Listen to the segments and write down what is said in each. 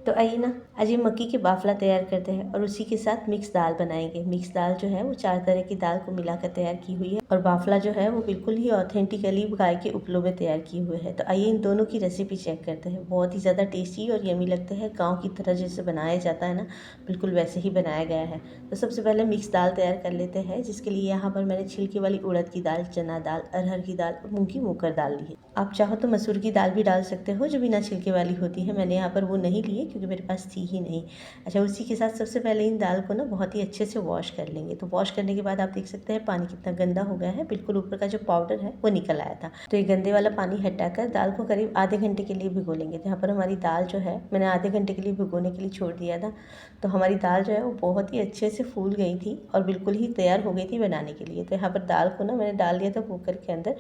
तो आइए ना आज ये मक्की के बाफला तैयार करते हैं और उसी के साथ मिक्स दाल बनाएंगे। मिक्स दाल जो है वो 4 तरह की दाल को मिलाकर तैयार की हुई है और बाफला जो है वो बिल्कुल ही ऑथेंटिकली गाय के उपलों में तैयार किए हुए है। तो आइए इन दोनों की रेसिपी चेक करते हैं। बहुत ही ज़्यादा टेस्टी और यमी लगते हैं। गाँव की तरह जैसे बनाया जाता है ना, बिल्कुल वैसे ही बनाया गया है। तो सबसे पहले मिक्स दाल तैयार कर लेते हैं, जिसके लिए यहाँ पर मैंने छिलके वाली उड़द की दाल, चना दाल, अरहर की दाल और मूंग की मूकर दाल ली है। आप चाहो तो मसूर की दाल भी डाल सकते हो जो बिना छिलके वाली होती है। मैंने यहाँ पर वो नहीं ली है क्योंकि मेरे पास थी ही नहीं। अच्छा, उसी के साथ सबसे पहले इन दाल को ना बहुत ही अच्छे से वॉश कर लेंगे। तो वॉश करने के बाद आप देख सकते हैं पानी कितना गंदा हो गया है, बिल्कुल ऊपर का जो पाउडर है वो निकल आया था। तो ये गंदे वाला पानी हटाकर दाल को करीब आधे घंटे के लिए भिगो लेंगे। तो यहाँ पर हमारी दाल जो है मैंने आधे घंटे के लिए भिगोने के लिए छोड़ दिया था। तो हमारी दाल जो है वो बहुत ही अच्छे से फूल गई थी और बिल्कुल ही तैयार हो गई थी बनाने के लिए। तो यहाँ पर दाल को ना मैंने डाल दिया था कुकर के अंदर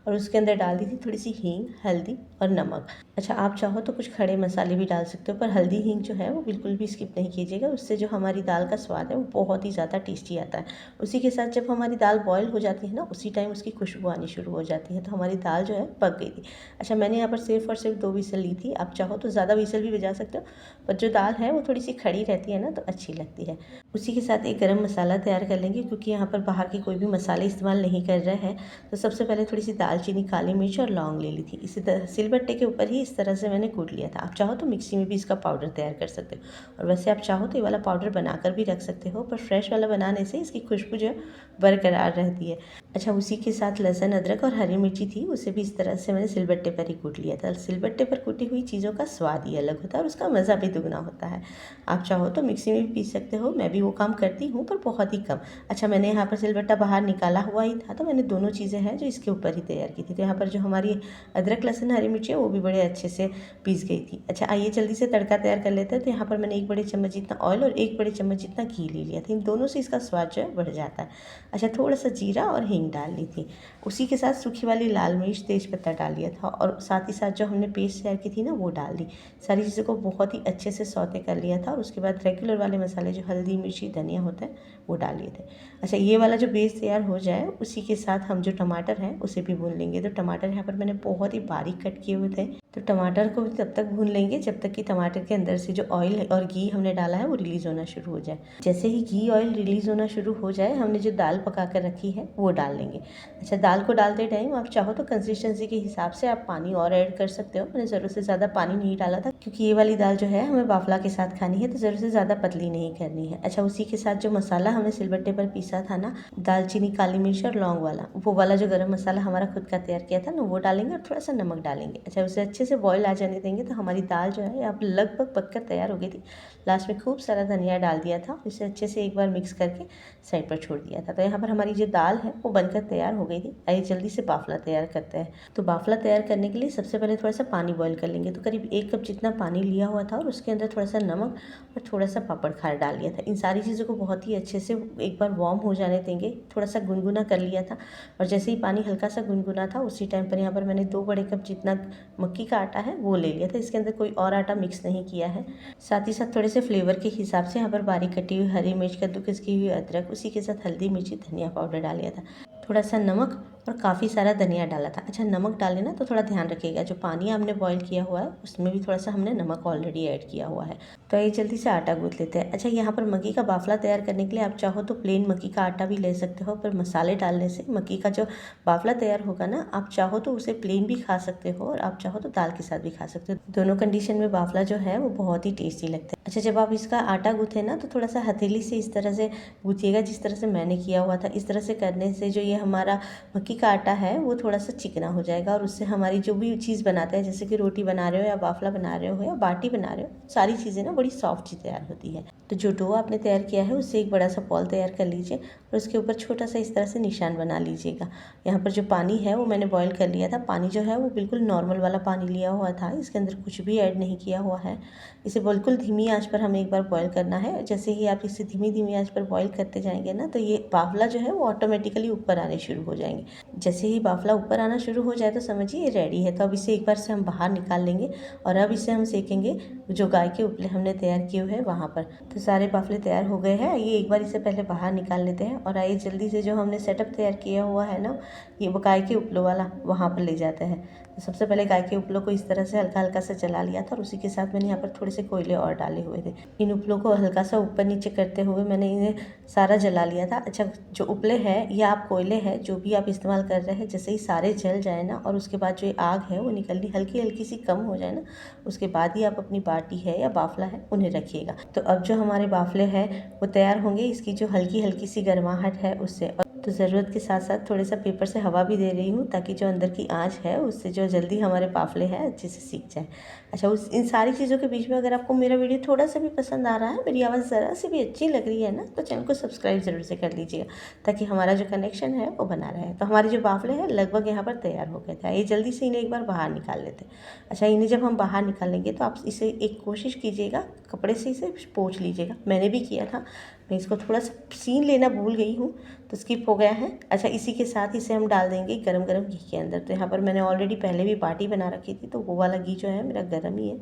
और उसके अंदर डाल दी थी थोड़ी सी हींग, हल्दी और नमक। अच्छा, आप चाहो तो कुछ खड़े मसाले भी डाल सकते हो, पर हल्दी हींग जो है वो बिल्कुल भी स्किप नहीं कीजिएगा। उससे जो हमारी दाल का स्वाद है वो बहुत ही ज़्यादा टेस्टी आता है। उसी के साथ जब हमारी दाल बॉयल हो जाती है ना, उसी टाइम उसकी खुशबू आनी शुरू हो जाती है। तो हमारी दाल जो है पक गई थी। अच्छा, मैंने यहाँ पर सिर्फ और सिर्फ 2 विसल ली थी। आप चाहो तो ज़्यादा विसल भी बजा सकते हो, पर जो दाल है वो थोड़ी सी खड़ी रहती है ना तो अच्छी लगती है। उसी के साथ एक गरम मसाला तैयार कर लेंगे, क्योंकि यहाँ पर बाहर के कोई भी मसाले इस्तेमाल नहीं कर रहे हैं। तो सबसे पहले थोड़ी सी दालचीनी, काली मिर्च और लौंग ले ली थी। इसी तरह सिलबट्टे के ऊपर ही इस तरह से मैंने कूट लिया था। आप चाहो तो मिक्सी में भी इसका पाउडर तैयार कर सकते हो, और वैसे आप चाहो तो ये वाला पाउडर बनाकर भी रख सकते हो, पर फ्रेश वाला बनाने से इसकी खुशबू जो है बरकरार रहती है। अच्छा, उसी के साथ लहसुन, अदरक और हरी मिर्ची थी, उसे भी इस तरह से मैंने सिलबट्टे पर ही कूट लिया था। सिलबट्टे पर कूटी हुई चीज़ों का स्वाद ही अलग होता है और उसका मज़ा भी दुगना होता है। आप चाहो तो मिक्सी में भी पीस सकते हो, मैं भी वो काम करती हूँ पर बहुत ही कम। अच्छा, मैंने यहाँ पर सिलबट्टा बाहर निकाला हुआ ही था, तो मैंने दोनों चीज़ें हैं जो इसके ऊपर ही तैयार की थी। तो यहाँ पर जो हमारी अदरक, लहसुन, हरी मिर्ची है वो भी बड़े अच्छे से पीस गई थी। अच्छा, आइए जल्दी से तड़का तैयार कर लेते हैं। तो यहाँ पर मैंने 1 बड़े चम्मच जितना ऑयल और 1 बड़े चम्मच जितना घी ले लिया था। इन दोनों से इसका स्वाद जो है बढ़ जाता है। अच्छा, थोड़ा सा जीरा और हींग डाल ली थी। उसी के साथ सूखी वाली लाल मिर्च, तेज़पत्ता डाल लिया था और साथ ही साथ जो हमने पेस्ट तैयार की थी ना वो डाल दी। सारी चीज़ों को बहुत ही अच्छे से सौते कर लिया था और उसके बाद रेगुलर वाले मसाले जो हल्दी, मिर्ची, धनिया होता है वो डाल लिए थे। अच्छा, ये वाला जो बेस तैयार हो जाए उसी के साथ हम जो टमाटर हैं उसे भी भून लेंगे। तो टमाटर यहाँ पर मैंने बहुत ही बारीक कट किए हुए थे। तो टमाटर को भी तब तक भून लेंगे जब तक कि टमाटर के अंदर से जो ऑयल और घी हमने डाला है वो रिलीज़ होना शुरू हो जाए। जैसे ही घी, ऑयल रिलीज़ होना शुरू हो जाए, हमने जो दाल पका कर रखी है वो डाल लेंगे। अच्छा, दाल को डालते टाइम आप चाहो तो कंसिस्टेंसी के हिसाब से आप पानी और ऐड कर सकते हो। मैंने ज़रूरत से ज़्यादा पानी नहीं डाला था, क्योंकि ये वाली दाल जो है हमें बाफला के साथ खानी है, तो ज़रूरत से ज़्यादा पतली नहीं करनी है। अच्छा, उसी के साथ जो मसाला हमने सिलबट्टे पर पीसा था ना, दालचीनी, काली मिर्च और लौंग वाला, वो वाला जो गरम मसाला हमारा खुद का तैयार किया था ना, वो डालेंगे और थोड़ा सा नमक डालेंगे। अच्छा, उसे अच्छे से बॉईल आ जाने देंगे। तो हमारी दाल जो है अब लगभग पककर तैयार हो गई थी। लास्ट में खूब सारा धनिया डाल दिया था, इसे अच्छे से एक बार मिक्स करके साइड पर छोड़ दिया था। तो यहाँ पर हमारी जो दाल है वो बनकर तैयार हो गई थी। आइए जल्दी से बाफला तैयार करते हैं। तो बाफला तैयार करने के लिए सबसे पहले थोड़ा सा पानी बॉईल कर लेंगे। तो करीब 1 कप जितना पानी लिया हुआ था और उसके अंदर थोड़ा सा नमक और थोड़ा सा पापड़ खार डाल लिया था। इन सारी चीज़ों को बहुत ही अच्छे से एक बार वार्म हो जाने देंगे। थोड़ा सा गुनगुना कर लिया था और जैसे ही पानी हल्का सा गुनगुना था उसी टाइम पर यहाँ पर मैंने 2 बड़े कप जितना मक्की का आटा है वो ले लिया था। इसके अंदर कोई और आटा मिक्स नहीं किया है। साथ ही साथ थोड़े से फ्लेवर के हिसाब से यहाँ पर बारीक कटी हुई हरी मिर्च, कद्दूकस की हुई अदरक, उसी के साथ हल्दी, मिर्ची, धनिया पाउडर डाल लिया था। थोड़ा सा नमक और काफ़ी सारा धनिया डाला था। अच्छा, नमक डालें ना तो थोड़ा ध्यान रखिएगा, जो पानी हमने बॉईल किया हुआ है उसमें भी थोड़ा सा हमने नमक ऑलरेडी ऐड किया हुआ है। तो ये जल्दी से आटा गूँथ लेते हैं। अच्छा, यहाँ पर मक्की का बाफला तैयार करने के लिए आप चाहो तो प्लेन मक्की का आटा भी ले सकते हो, पर मसाले डालने से मक्की का जो बाफला तैयार होगा ना, आप चाहो तो उसे प्लेन भी खा सकते हो और आप चाहो तो दाल के साथ भी खा सकते हो। दोनों कंडीशन में बाफला जो है वो बहुत ही टेस्टी लगता है। अच्छा, जब आप इसका आटा गूँथे ना तो थोड़ा सा हथेली से इस तरह से गूँथिएगा जिस तरह से मैंने किया हुआ था। इस तरह से करने से जो ये हमारा मक्की का आटा है वो थोड़ा सा चिकना हो जाएगा और उससे हमारी जो भी चीज़ बनाते हैं, जैसे कि रोटी बना रहे हो या बाफला बना रहे हो या बाटी बना रहे हो, सारी चीज़ें ना बड़ी सॉफ्ट सी तैयार होती है। तो जो डो आपने तैयार किया है उससे एक बड़ा सा बॉल तैयार कर लीजिए और उसके ऊपर छोटा सा इस तरह से निशान बना लीजिएगा। यहाँ पर जो पानी है वो मैंने बॉईल कर लिया था। पानी जो है वो बिल्कुल नॉर्मल वाला पानी लिया हुआ था, इसके अंदर कुछ भी ऐड नहीं किया हुआ है। इसे बिल्कुल धीमी आंच पर हमें एक बार बॉईल करना है। जैसे ही आप इसे धीमी धीमी आंच पर बॉईल करते जाएंगे ना, तो ये बाफला जो है वो ऑटोमेटिकली ऊपर आने शुरू हो जाएंगे। जैसे ही बाफला ऊपर आना शुरू हो जाए तो समझिए ये रेडी है। तो अब इसे एक बार से हम बाहर निकाल लेंगे और अब इसे हम सेकेंगे जो गाय के उपले हमने तैयार किए हुए हैं वहाँ पर। तो सारे बाफले तैयार हो गए हैं। आइए एक बार इसे पहले बाहर निकाल लेते हैं और आइए जल्दी से जो हमने सेटअप तैयार किया हुआ है ना, ये गाय के उपलों वाला, वहाँ पर ले जाते हैं। तो सबसे पहले गाय के उपलों को इस तरह से हल्का हल्का सा जला लिया था और उसी के साथ मैंने यहाँ पर थोड़े से कोयले और डाले हुए थे। इन उपलों को हल्का सा ऊपर नीचे करते हुए मैंने इन्हें सारा जला लिया था। अच्छा, जो उपले हैं या आप कोयले हैं जो भी आप इस्तेमाल कर रहे हैं, जैसे ही सारे जल जाए ना और उसके बाद जो आग है वो निकलनी हल्की हल्की सी कम हो जाए ना, उसके बाद ही आप अपनी बाटी है या बाफला है उन्हें रखिएगा। तो अब जो हमारे बाफले हैं वो तैयार होंगे इसकी जो हल्की हल्की सी गर्माहट है उससे। तो ज़रूरत के साथ साथ थोड़े सा पेपर से हवा भी दे रही हूँ ताकि जो अंदर की आंच है उससे जो जल्दी हमारे बाफले हैं अच्छे से सीख जाए। अच्छा, उस इन सारी चीज़ों के बीच में अगर आपको मेरा वीडियो थोड़ा सा भी पसंद आ रहा है, मेरी आवाज़ ज़रा सी भी अच्छी लग रही है ना, तो चैनल को सब्सक्राइब ज़रूर से कर लीजिएगा ताकि हमारा जो कनेक्शन है वो बना रहे। तो हमारे जो बाफले हैं लगभग यहाँ पर तैयार हो गए थे। ये जल्दी से इन्हें एक बार बाहर निकाल लेते हैं। अच्छा, इन्हें जब हम बाहर निकालेंगे तो आप इसे एक कोशिश कीजिएगा, कपड़े से इसे पोंछ लीजिएगा। मैंने भी किया था, मैं इसको थोड़ा सा सीन लेना भूल गई हूँ तो स्किप हो गया है। अच्छा, इसी के साथ इसे हम डाल देंगे गरम गरम घी के अंदर। तो यहाँ पर मैंने ऑलरेडी पहले भी बाटी बना रखी थी तो वो वाला घी जो है मेरा गरम ही है।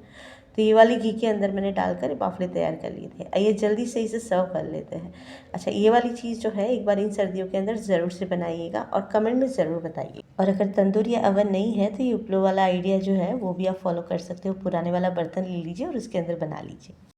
तो ये वाली घी के अंदर मैंने डालकर बाफले तैयार कर लिए थे। आइए जल्दी से इसे सर्व कर लेते हैं। अच्छा, ये वाली चीज़ जो है एक बार इन सर्दियों के अंदर ज़रूर से बनाइएगा और कमेंट में ज़रूर बताइए। और अगर तंदूर या अवन नहीं है तो ये उपलो वाला आइडिया जो है वो भी आप फॉलो कर सकते हो। पुराने वाला बर्तन ले लीजिए और उसके अंदर बना लीजिए।